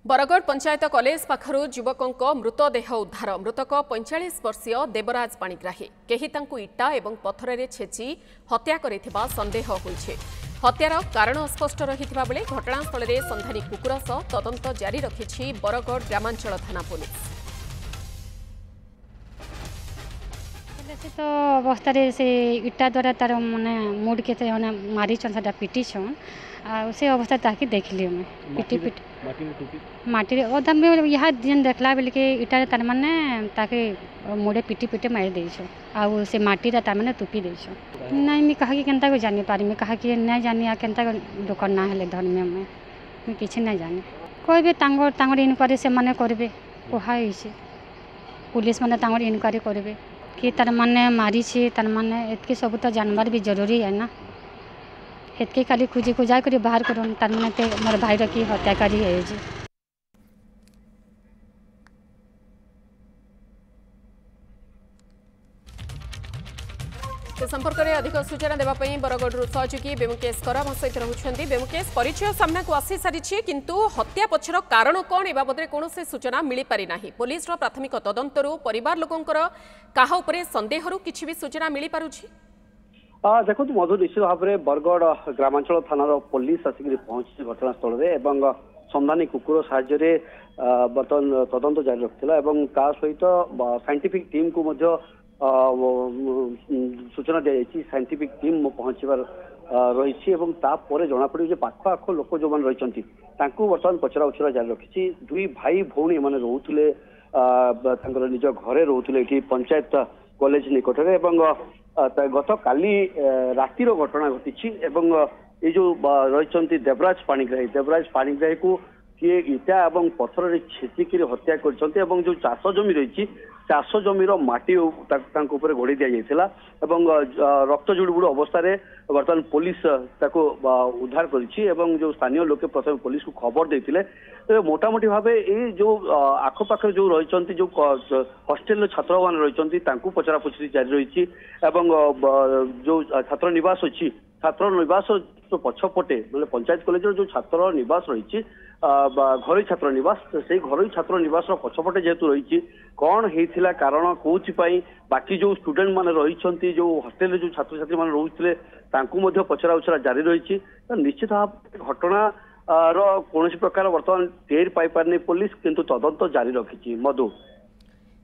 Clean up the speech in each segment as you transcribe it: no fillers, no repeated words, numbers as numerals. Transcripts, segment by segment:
Bargarh panchayat college पाखरु युवकों मृतदेह उद्धार। मृतक 45 वर्षीय देवराज पाणिग्राही केही तांकु इटा एवं पत्थर रे छेची हत्या करिथिबा संदेह होइछे। हत्यार कारण अस्पष्ट रहिथिबा बेले घटनास्थल रे संधानी कुकुर सह तदंत जारी रखिछि बरगढ़ ग्रामांचल थाना पुलिस। तो अवस्था से इटा द्वारा तार माने मुड के मारी पिटी से अवस्था ताकि देखली पिटी पिटी माटी अधा में यहाँ जेन देखला बेल के इटा तार माने ताके मुड़े पिटी पिटे मारी देछो आ से माटी तार माने तुपी देछो। नहीं मैं कहा कि केनता को जानी पारी मैं कहा कि नहीं जानी आ केनता को करना है धर्म में मैं किसी नहीं जानी कोई भी तांगर इनक्वारी से माने करबे कहाई पुलिस माने तांगर इनक्वारी करबे कि तार माने मारी छे तार माने एतके सब तो जानवर भी जरूरी है ना। एतके खाली खुजी खुजा कर बाहर कर तार माने ते मोर भाई की हत्याकारी है जी। संपर्क में अधिक सूचना देवाई बरगढ़ सहयोगी बेमुकेश कर सहित रहुंट। बेमुकेश परिचय सामना को आसी सारी किंतु हत्या पछर कारण कौन ए बाबद कौन से सूचना मिल पारि ना। पुलिस प्राथमिक तदंतरू परिवार लोकंकर काहा उपरे संदेहरु किछि भी सूचना मिल पारुछि? देखो मधु निश्चित भाव में बरगढ़ ग्रामांचल थानार पुलिस आसिक पहुंची घटनास्थल में संधानी कुकुर साहाय्य बर्तमान तदंत जारी रखिला ता सहित साइंटिफिक टीम को सूचना दी साइंटिफिक टीम पहुंचबार रही जना पड़े पाख आख लोक जो मैंने रही बर्तमान पचरा उचरा जारी रखी। दुई भाई भौणी मैंने रोते निज घरे रोते पंचायत कॉलेज निकट में गत काली रातिर घटना घटी ये जो रही देवराज पाणिग्राही को किए इटा और पत्थर छेचिक हत्या कर जो चाष जमी रही चाष जमीर माटी घोड़ी दि जाता रक्त जुड़बुड़ अवस्था बर्तमान पुलिस उद्धार कर जो स्थानीय लोके प्रथम पुलिस को खबर देते मोटामोटी भाव ये जो आखपाख जो रही जो हस्टेल छात्र मैंने रही पचरा पुचरी जारी रही जो छात्र निवास अच्छी छात्र निवास जो पछपटे मतलब पंचायत कॉलेज जो छात्र निवास रही घर छात्र निवास से घर छात्र निवास पछपटे जेहेतु रही कौन होता कारण कौन बाकी जो स्टूडेंट मैंने रही जो हस्टेल जो छात्र छात्री मैंने रोते पचरा उचरा जारी रही निश्चित भाव घटना कौन प्रकार बर्तमान टेर पाई पारनी पुलिस किंतु तदंत जारी रखी। मधु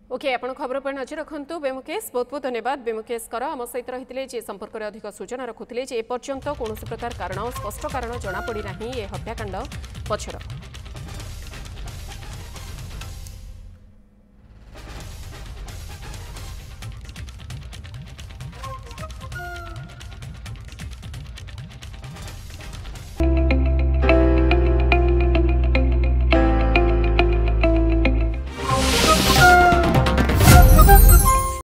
ओके आपण खबर पर नजर रखु। बेमुकेश बहुत बहुत धन्यवाद। बेमुकेश कर आम सहित रही जे संपर्क में अधिक सूचना रखुले जे एपर्यंत कौन प्रकार कारण स्पष्ट कारण जनापड़ी ना ये हत्याकांड पछर।